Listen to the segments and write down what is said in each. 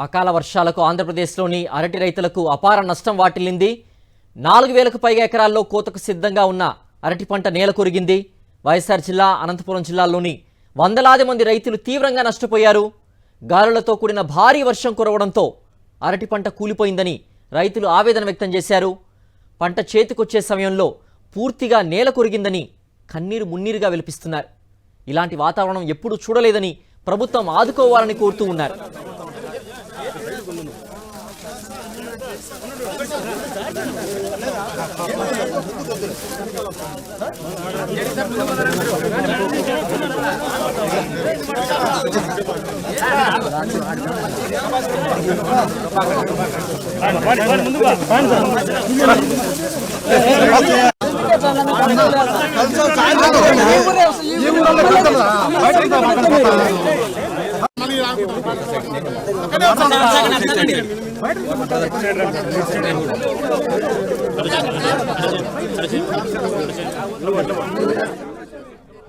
అకాల వర్షాలకు ఆంధ్రప్రదేశ్లోని అరటి రైతులకు అపార నష్టం వాటిల్లింది. 4000కు పైగా ఎకరాల్లో కోతకు సిద్ధంగా ఉన్న అరటి పంట నేలకొరిగింది. వైఎస్ఆర్ జిల్లా, అనంతపురం జిల్లాల్లోని వందలాది మంది రైతులు తీవ్రంగా నష్టపోయారు. గాలులతో కూడిన భారీ వర్షం కురవడంతో అరటి పంట కూలిపోయిందని రైతులు ఆవేదన వ్యక్తం చేశారు. పంట చేతికొచ్చే సమయంలో పూర్తిగా నేల కొరిగిందని కన్నీరు మున్నీరుగా విలపిస్తున్నారు. ఇలాంటి వాతావరణం ఎప్పుడూ చూడలేదని ప్రభుత్వం ఆదుకోవాలని కోరుతూ ఉన్నారు.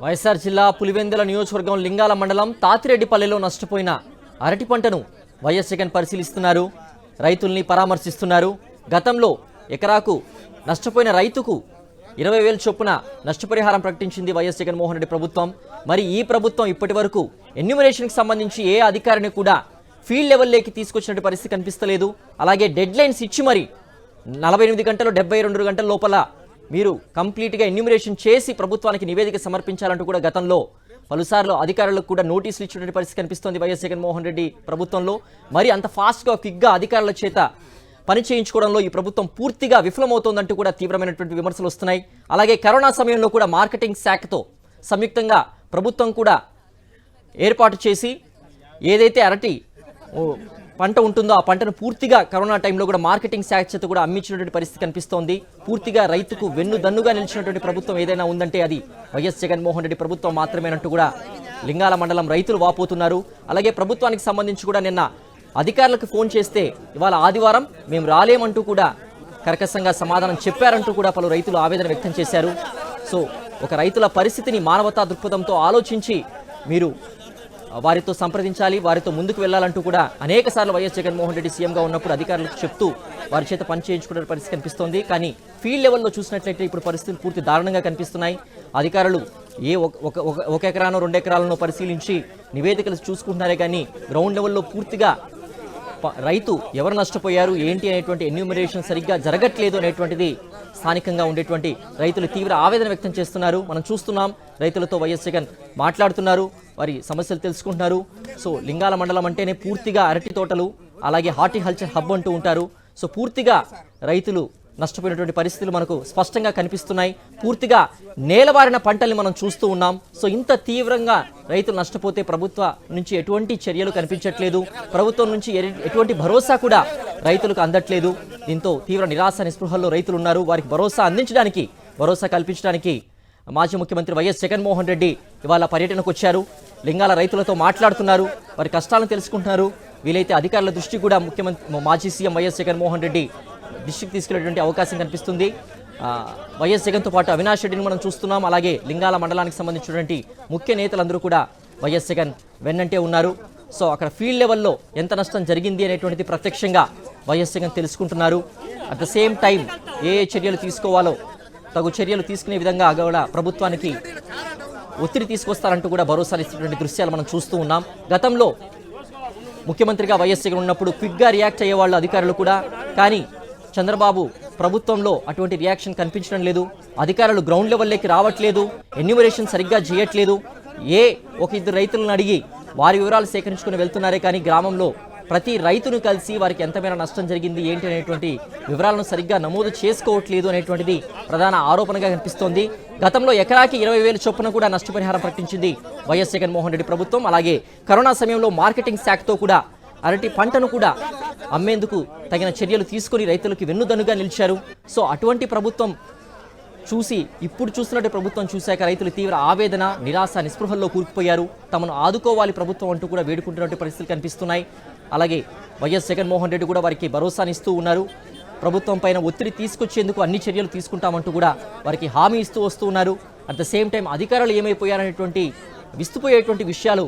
వైఎస్ఆర్ జిల్లా పులివెందుల నియోజకవర్గం లింగాల మండలం తాతిరెడ్డిపల్లెలో నష్టపోయిన అరటి పంటను వైఎస్ జగన్ పరిశీలిస్తున్నారు. రైతుల్ని పరామర్శిస్తున్నారు. గతంలో ఎకరాకు నష్టపోయిన రైతుకు 20,000 చొప్పున నష్టపరిహారం ప్రకటించింది వైఎస్ జగన్మోహన్ రెడ్డి ప్రభుత్వం. మరి ఈ ప్రభుత్వం ఇప్పటి వరకు ఎన్యూమరేషన్కి సంబంధించి ఏ అధికారిని కూడా ఫీల్డ్ లెవెల్లోకి తీసుకొచ్చినట్టు పరిస్థితి కనిపిస్తలేదు. అలాగే డెడ్ లైన్స్ ఇచ్చి మరి 48 గంటలు 72 గంటల లోపల మీరు కంప్లీట్గా ఎన్యూమరేషన్ చేసి ప్రభుత్వానికి నివేదిక సమర్పించాలంటూ కూడా గతంలో పలుసార్లు అధికారులకు కూడా నోటీసులు ఇచ్చినటువంటి పరిస్థితి కనిపిస్తోంది వైఎస్ జగన్మోహన్ రెడ్డి ప్రభుత్వంలో. మరి అంత ఫాస్ట్గా క్విక్గా అధికారుల చేత పని చేయించుకోవడంలో ఈ ప్రభుత్వం పూర్తిగా విఫలమవుతోందంటూ కూడా తీవ్రమైనటువంటి విమర్శలు వస్తున్నాయి. అలాగే కరోనా సమయంలో కూడా మార్కెటింగ్ శాఖతో సంయుక్తంగా ప్రభుత్వం కూడా ఏర్పాటు చేసి ఏదైతే అరటి పంట ఉంటుందో ఆ పంటను పూర్తిగా కరోనా టైంలో కూడా మార్కెటింగ్ శాఖ చేత కూడా అమ్మించినటువంటి పరిస్థితి కనిపిస్తోంది. పూర్తిగా రైతుకు వెన్నుదన్నుగా నిలిచినటువంటి ప్రభుత్వం ఏదైనా ఉందంటే అది వైఎస్ జగన్మోహన్ రెడ్డి ప్రభుత్వం మాత్రమేనంటూ కూడా లింగాల మండలం రైతులు వాపోతున్నారు. అలాగే ప్రభుత్వానికి సంబంధించి కూడా నిన్న అధికారులకు ఫోన్ చేస్తే ఇవాళ ఆదివారం మేము రాలేమంటూ కూడా కర్కశంగా సమాధానం చెప్పారంటూ కూడా పలు రైతులు ఆవేదన వ్యక్తం చేశారు. సో ఒక రైతుల పరిస్థితిని మానవతా దృక్పథంతో ఆలోచించి మీరు వారితో సంప్రదించాలి, వారితో ముందుకు వెళ్లాలంటూ కూడా అనేక సార్లు వైఎస్ జగన్మోహన్ రెడ్డి సీఎంగా ఉన్నప్పుడు అధికారులకు చెప్తూ వారి చేత పని చేయించుకునే పరిస్థితి కనిపిస్తోంది. కానీ ఫీల్డ్ లెవెల్లో చూసినట్లయితే ఇప్పుడు పరిస్థితులు పూర్తి దారుణంగా కనిపిస్తున్నాయి. అధికారులు ఒక ఎకరానో 2 ఎకరాలను పరిశీలించి నివేదికలు చూసుకుంటున్నారే కానీ గ్రౌండ్ లెవెల్లో పూర్తిగా రైతు ఎవరు నష్టపోయారు ఏంటి అనేటువంటి ఎన్యూమరేషన్ సరిగ్గా జరగట్లేదు అనేటువంటిది స్థానికంగా ఉండేటువంటి రైతులు తీవ్ర ఆవేదన వ్యక్తం చేస్తున్నారు. మనం చూస్తున్నాం, రైతులతో వైఎస్ జగన్ మాట్లాడుతున్నారు, వారి సమస్యలు తెలుసుకుంటున్నారు. సో లింగాల మండలం అంటేనే పూర్తిగా అరటి తోటలు, అలాగే హార్టికల్చర్ హబ్ అంటూ ఉంటారు. సో పూర్తిగా రైతులు నష్టపోయినటువంటి పరిస్థితులు మనకు స్పష్టంగా కనిపిస్తున్నాయి. పూర్తిగా నేలబారిన పంటల్ని మనం చూస్తూ ఉన్నాం. సో ఇంత తీవ్రంగా రైతులు నష్టపోతే ప్రభుత్వం నుంచి ఎటువంటి చర్యలు కనిపించట్లేదు, ప్రభుత్వం నుంచి ఎటువంటి భరోసా కూడా రైతులకు అందట్లేదు. దీంతో తీవ్ర నిరాశ నిస్పృహల్లో రైతులు ఉన్నారు. వారికి భరోసా కల్పించడానికి మాజీ ముఖ్యమంత్రి వైఎస్ జగన్మోహన్ రెడ్డి ఇవాళ పర్యటనకు వచ్చారు. లింగాల రైతులతో మాట్లాడుతున్నారు, వారి కష్టాలను తెలుసుకుంటున్నారు. వీలైతే అధికారుల దృష్టి కూడా మాజీ సీఎం వైఎస్ జగన్మోహన్ రెడ్డి దృష్టికి తీసుకెళ్లేటువంటి అవకాశం కనిపిస్తుంది. వైఎస్ జగన్తో పాటు అవినాష్ రెడ్డిని మనం చూస్తున్నాం. అలాగే లింగాల మండలానికి సంబంధించినటువంటి ముఖ్య నేతలందరూ కూడా వైఎస్ జగన్ వెన్నంటే ఉన్నారు. సో అక్కడ ఫీల్డ్ లెవెల్లో ఎంత నష్టం జరిగింది అనేటువంటిది ప్రత్యక్షంగా వైఎస్ జగన్ తెలుసుకుంటున్నారు. అట్ ద సేమ్ టైం ఏ చర్యలు తీసుకోవాలో తగు చర్యలు తీసుకునే విధంగా కూడా ప్రభుత్వానికి ఒత్తిడి తీసుకొస్తారంటూ కూడా భరోసాలు ఇస్తున్నటువంటి దృశ్యాలు మనం చూస్తూ ఉన్నాం. గతంలో ముఖ్యమంత్రిగా వైఎస్ జగన్ ఉన్నప్పుడు క్విక్గా రియాక్ట్ అయ్యేవాళ్ళు అధికారులు కూడా. కానీ చంద్రబాబు ప్రభుత్వంలో అటువంటి రియాక్షన్ కనిపించడం లేదు. అధికారులు గ్రౌండ్ లెవెల్లోకి రావట్లేదు, ఎన్యూమరేషన్ సరిగ్గా చేయట్లేదు. ఒక ఇద్దరు రైతులను అడిగి వారి వివరాలు సేకరించుకుని వెళ్తున్నారే కానీ గ్రామంలో ప్రతి రైతును కలిసి వారికి ఎంతమైనా నష్టం జరిగింది ఏంటి అనేటువంటి వివరాలను సరిగ్గా నమోదు చేసుకోవట్లేదు అనేటువంటిది ప్రధాన ఆరోపణగా కనిపిస్తోంది. గతంలో ఎకరాకి 20,000 చొప్పున కూడా నష్టపరిహారం ప్రకటించింది వైఎస్ జగన్మోహన్ రెడ్డి ప్రభుత్వం. అలాగే కరోనా సమయంలో మార్కెటింగ్ శాఖతో కూడా అరటి పంటను కూడా అమ్మేందుకు తగిన చర్యలు తీసుకుని రైతులకు వెన్నుదన్నుగా నిలిచారు. సో అటువంటి ప్రభుత్వం ఇప్పుడు చూస్తున్నట్టు ప్రభుత్వం చూశాక రైతులు తీవ్ర ఆవేదన, నిరాశ, నిస్పృహల్లో కూరుకుపోయారు. తమను ఆదుకోవాలి ప్రభుత్వం అంటూ కూడా వేడుకుంటున్నట్టు పరిస్థితులు కనిపిస్తున్నాయి. అలాగే వైఎస్ జగన్మోహన్ రెడ్డి కూడా వారికి భరోసానిస్తూ ఉన్నారు. ప్రభుత్వం పైన ఒత్తిడి తీసుకొచ్చేందుకు అన్ని చర్యలు తీసుకుంటామంటూ కూడా వారికి హామీ ఇస్తూ వస్తూ ఉన్నారు. అట్ ద సేమ్ టైం అధికారులు ఏమైపోయారనేటువంటి విస్తుపోయేటువంటి విషయాలు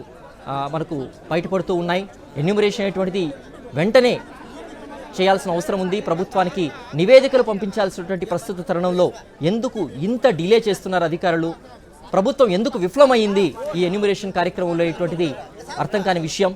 మనకు బయటపడుతూ ఉన్నాయి. ఎన్యూమరేషన్ అనేటువంటిది వెంటనే చేయాల్సిన అవసరం ఉంది. ప్రభుత్వానికి నివేదికలు పంపించాల్సినటువంటి ప్రస్తుత తరుణంలో ఎందుకు ఇంత డిలే చేస్తున్నారు అధికారులు? ప్రభుత్వం ఎందుకు విఫలమైంది ఈ ఎన్యూమరేషన్ కార్యక్రమంలో? అర్థం కాని విషయం.